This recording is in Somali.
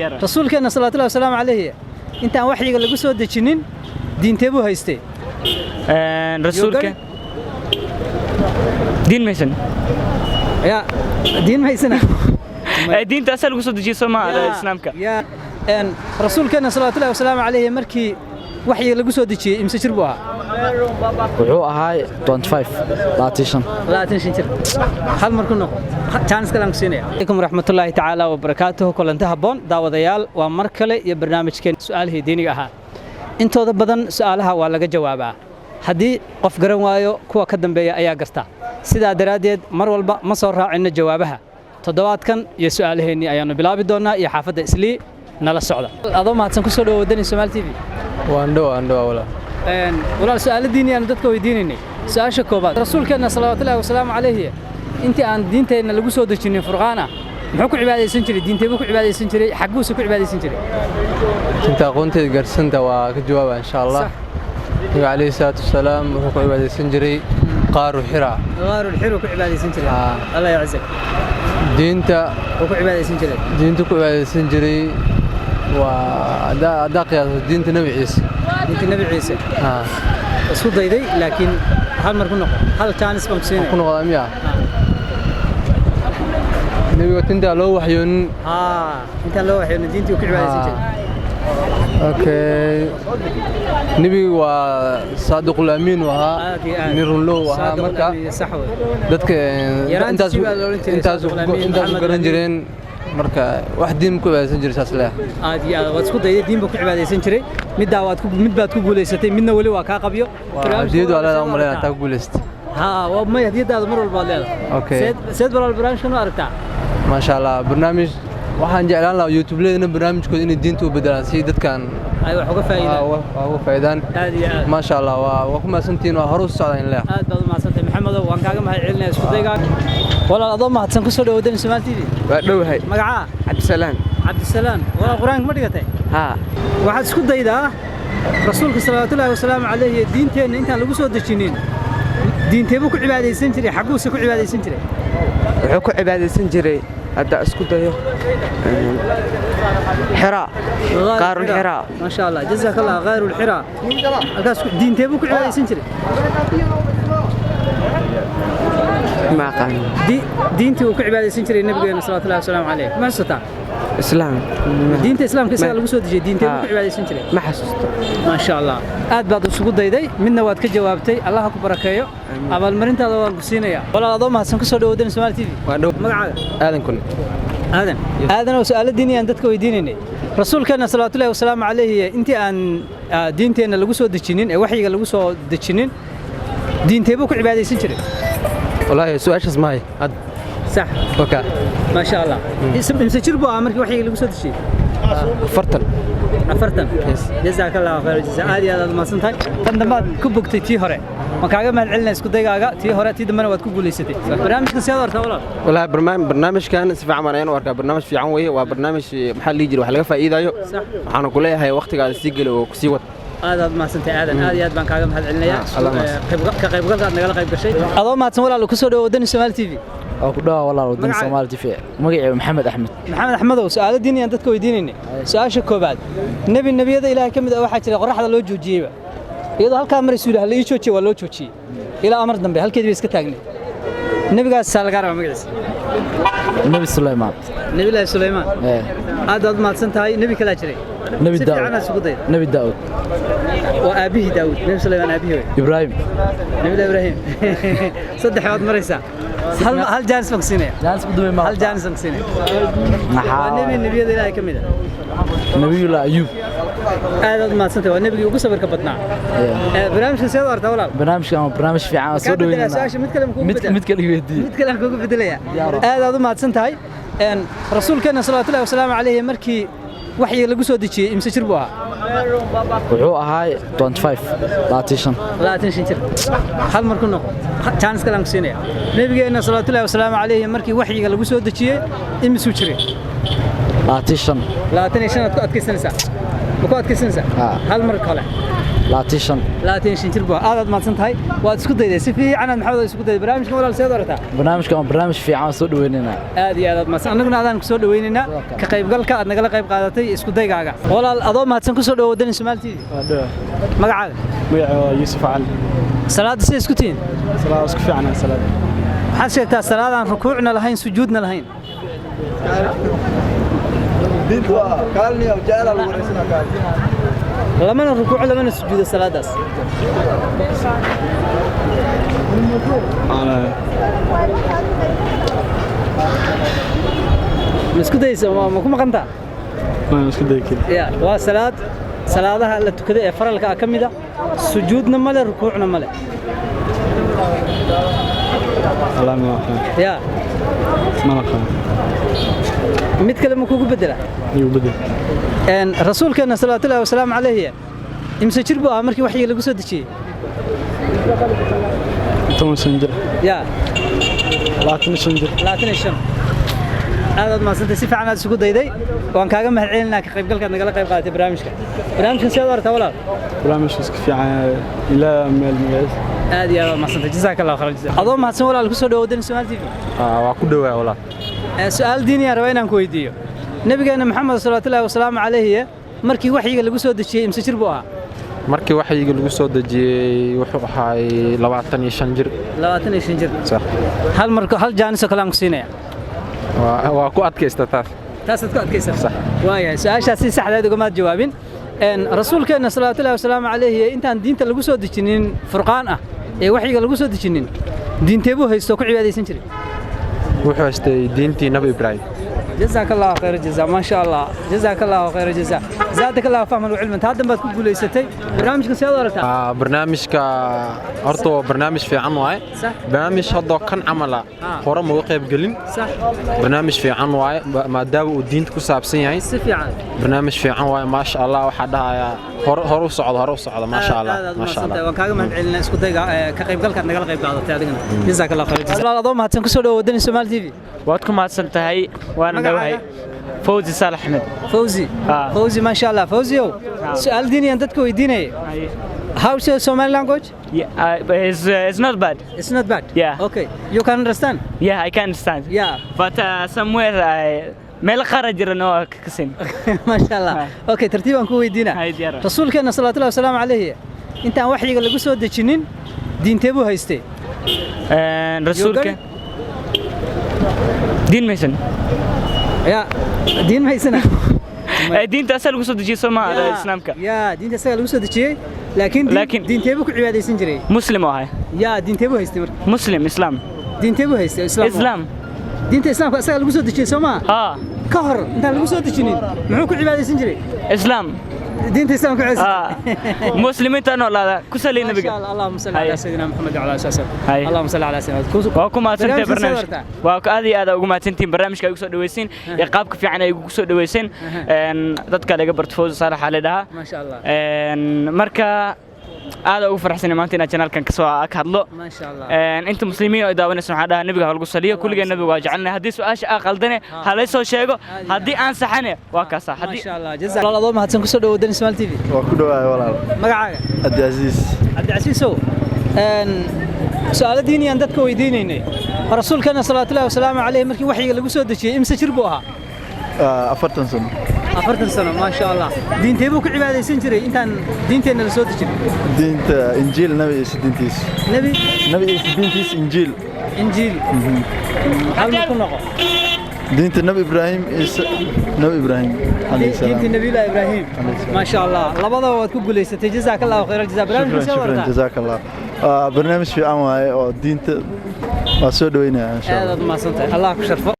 rasuulkeena salaatu Allaahi wa salaamu alayhi intaan waxyiga lagu soo dejinin diintee buu haystay rasuulka diin maysan ya diin maysana diinta asal lagu soo dejiyay Soomaaliya islaamka rasuulkeena salaatu Allaahi wa salaamu alayhi markii waxyiga lagu soo dejiyay imse jir buu ahaa wuxuu ahaa 25 jir hal mar ku noqo chance kale aan ku siinaya alaykum raxmatullaahi tacaala wa barakaatuhu kulanta haboon daawadayaal waa mar kale iyo barnaamijkeen su'aalihii diiniga ahaa intooda badan su'aalaha waa laga jawaabaa haddii qof garan waayo kuwa ka dambeeya ayaa garta sidaa daraadeed mar walba ma soo raacino jawaabaha toddobaadkan iyo su'aalaheennii ayaanu bilaabi doonaa iyo xaafadda islii nala socda adoo mahadsan ku soo dhawo wadani Soomaali TV walaal su'aaladiinii aan dadka weydiinaynay su'aasha koobaad rasuulkeena salaatu Allaahi wa salaamu alayhi intii aan diinteena lagu soo dejinin furqaana muxuu ku cibaadeysan jiray diinteebu ku cibaadeysan jiray xaguusu ku cibaadeysan jiray inta aqoonteeda garsanta waa ka jawaaba insha Allah nabi alayhi salaatu wasalaam wuxuu ku cibaadeysan jiray qaaru xira ku cibaadeysan jiray Allah yacizak diinta ku cibaadeysan jiray waa ada qiyaas diinta nabi Ciise isku dayday laakiin hal mar ku noqo hal chance baan ku siinay ku noqdo miya nabiga tinta loo waxyoonin inta loo waxyoonin diintii ku cibaadeysan jiray okay nabiga waa saadiqul amiin waa nirun loo waa marka dadka intaas garan jireen marka wax diin ku cibaadeysan jiray saas leeyahay aad iyo aad isku dayday diin ku cibaadeysan jiray mid baad ku guuleysatay midna wali waa ka qabiyo hadiyadu waa leedahay umaleena taa ku guuleystay waa ma hadiyadaadu mar walba leedahay okay seed bal barnaamijkan u aragtaa ma sha Allah barnaamij waxaan jeclaan lahaa YouTube leedana barnaamijkooda inay diinta u bedelaan si dadkan ay wax uga faa'iidaan aad iyo aad ma sha Allah waa ku maasantiin waa hor u socdaan leeyahay aad baad u maasantahay maxamedow waan kaaga mahad celinaya isku daygaa walaal adoo mahadsan ku soo dhawo wadani Soomaali TV waa dhowahay magaca Cabdisalaan walaal quraanka ma dhigatay waxaad isku daydaa rasuulka salaatu Allaahi wa salaamu alayhi diinteena intaan lagu soo dejinin diinteebu ku cibaadeysan jiray xaguusa ku cibaadeysan jiray wuxuu ku cibaadeysan jiray hadda isku dayo xira qaarul xira ma sha Allah jazakallah qaarul xira halkaas diinteebu ku cibaadeysan jiray ما قال دينتي وكعبادة سنجري النبي صلى الله عليه وسلم عليه ما حسيتها إسلام دينتي إسلام كسر لو سود جي دينتي وكعبادة سنجري ما حسيت ما شاء الله آد بعض السقوط دايدي منا واد كجوابتي الله أكبر كيو أبل مرنت هذا وانقصينيا ولا أضم هسنك سود ودين سوالف تي في مقعد آذن كله آذن وسؤال الديني عندك ويدينني رسول كان صلى الله وسلم عليه أنت عن دينتي أنا لو سود دجنين وحي لو سود دجنين دينتي وكعبادة سنجري والله سؤال شو اسمه هاد صح اوكي ما شاء الله اسم تجربه عمرك وحي اللي قصد شيء عفرتن جزاك الله خير الجزاء هذه هذا ما سنتك تندماد كبقتي تي هره ما كاغا مال علنا اسكو دغاغا تي هره تي دمنا واد ku guuleysatay barnaamijka si aad walaal والله barnaamijkan si fiican marayna warka barnaamij fiican weeye waa barnaamij maxaa la jiro wax laga faa'iidayo waxaan ku leeyahay waqtigaada si galo oo ku sii wad aad maasantay aad baan kaaga mahad celinayaa qaybgalka nagala qayb gashay adoo maadsan walaal ku soo dhawo wadani Soomaali TV oo ku dhawa walaal wadani Soomaali TV magaciisa Maxamed Axmed oo su'aaladiinii aan dadka weydiinaynay su'aasha koobaad nabiyada Ilaahay kamid ah waxa jira qorraxda loo joojiyay iyadoo halka mar rasuul la joojiyay waa loo joojiyay ilaa amar dambe halkeedii iska taagnay nabigaas salgaar waa magaciisa nabi Suleymaan aad maadsan tahay nabi kala jiray نبي داود وأبيه داود نبي سليمان أبيه إبراهيم نبي إبراهيم صدق حواد مريسا هل جانس مكسينة هل جانس مكسينة النبي ذي لا يكمل نبي الله أيوب هذا ما سنت والنبي يقول صبر كبتنا برنامج كسيد أرتا ولا برنامج في عام صدق متكلم كوكو بدلية هذا ما سنت هاي أن رسول كان صلى الله عليه وسلم عليه مركي وحي lagu soo dajiyay imse jir buu ahaa wuxuu ahaa 25 jir hal mar ku noqo chance kale aan ku siinaya nabigeena sallallahu alayhi wasallam alayhi markii waxyiga lagu soo dajiyay imse jiray 25 aad ku adkaysanaysaa hal mar kale laatiishan 25 jir buu aad maadsan tahay waad isku dayday si fiican aad maxamed isku dayday barnaamijka walaal seed aragtaa barnaamijkan waa barnaamij fiican soo dhaweynayna aad iyo aad maadsan annaguna aadaan ku soo dhaweynayna ka qaybgalka aad nagala qayb qaadatay isku daygaaga walaal adoo mahadsan ku soo dhawaadeen Soomaali TV magacaaga magacaaga Yuusuf Cali salaad si isku tiin salaad isku fiican salaad waxaad sheegtaa salaadaan rukuucna lahayn sujuudna lahayn لمن الركوع لمن السجود الصلاة داس مسكو دايس ما كم قنتا ما مسكو دايك يا وصلاة صلاة اللي تكذا فرلك أكمل سجودنا مله ركوعنا مله الله ما يا ما خا متكلم كوكو بدله يبدل ان رسولك صلى الله عليه وسلم عليه امس جربوا markii wax lagu soo dajiyay toban sanjir ya 25 sanjir aad ma santa si fiican aad isugu dayday waan kaaga mahadcelinaa ka qaybgalka nagala qayb qaadatay barnaamijkan soo warta walaal barnaamijka iska fiican ila meel magaas aad iyo aad ma santa jazakallahu khairan adoo mahadsan walaal ku soo dhawaadeen Soomaali TV waa ku dhawaa walaal su'aal diini ah rabaa inaan ku weydiiyo nabigeena maxamed sallallahu alayhi wasallam alayhi markii waxyiga lagu soo dajiyay imse jir buu ahaa markii waxyiga lagu soo dajiyay wuxuu ahaay 25 jir sax hal jaanis kale aan ku siinaya waa ku adkaysta taas ku adkaysta sax waaya su'aashaas si sax ah uga ma jawaabin ان rasuulkeena sallallahu alayhi wasallam alayhi intaan diinta lagu soo dajinin furqaan ah ee waxyiga lagu soo dajinin diinteebu haysto ku cibaadeysan jiray wuxuu haystay diintii nabi ibraahim جزاك الله خير الجزاء ما شاء الله جزاك الله خير الجزاء زادك الله فهما وعلما هذا ما تقول ليستي برنامجك سيادرته برنامجك horto barnaamij fiican waay barnaamij hadda kan camala hore ma qayb galin صح barnaamij fiican waay maadaama uu diinta ku saabsan yahay si fiican barnaamij fiican waay ma sha Allah waxa dhaaya hore u socdo ma sha Allah ma sha Allah waan kaaga mahadcelinaa isku dayga ka qaybgalka nagala qayb qaadatay adigana جزاك الله خير الجزاء adoo mahadsan ku soo dhawaadeen Soomaali TV waad ku mahadsan tahay waana dhawahay فوزي صالح أحمد فوزي ما شاء الله فوزي سؤال ديني أنت تكوي ديني How's your Somali language? It's not bad. It's not bad? Yeah. Okay. You can understand? Yeah, I can understand. Yeah. But somewhere مال خرج رنوا كسين. ما شاء الله. Okay. ترتيبا كوي دينا. رسولك صلى الله عليه وسلم عليه. أنت وحي قال لك سود الجنين دين تبو هايستي. رسولك دين ميسن. يا دين ما يسنا دين تأسل وصد شيء سما الإسلام كا يا دين تأسل وصد شيء لكن دين تبوك عبادة سنجري مسلم وهاي يا دين تبو هيستمر مسلم إسلام دين تبو هيست إسلام دين تإسلام كأسل وصد شيء سما كهر أنت وصد شيء معوك عبادة سنجري إسلام دين تإسلام كعز مسلمين تانو لا كسلين نبي اللهم صل على سيدنا محمد وعلى آله وصحبه اللهم صل على سيدنا واكم ما تنتهي برنامج واك هذه وما تنتهي برنامج كيف يقصد دويسين يقابك في عنا يقصد دويسين ضدك اللي قبرت فوز صالح على ده ما شاء الله مركا هذا هو فرحسين ما أنتنا channel كان كسوة أكهدلو ما شاء الله أنتم مسلمين إذا ونسمع هذا النبي قال القصة كل جن النبي واجعلنا هدي سؤال أقل دنا هلا يسوي شيء هدي أنصحني وكاسة ما شاء الله جزاك الله ضم هاتسن كسر ودن سمال تي في وكله ولا مقعد عبد العزيز سو سؤال ديني عندك ويديني رسول كان صلى الله عليه وسلم عليه مركي وحي اللي قصود شيء امس شربوها أفرتن سنة ما شاء الله دين تبوك عبادة سنجري انت دينتنا اللي صوت شيء دينت إنجيل نبي سدينتيس نبي سدينتيس إنجيل هل نكون نقول دينت النبي إبراهيم نبي إبراهيم عليه السلام دينت النبي إبراهيم ما شاء الله لبضة وتقول لي جزاك الله خير الجزاء شكرا جزاك الله برنامج في عام دينت وسود وين إن شاء الله ما صنت الله كشرفه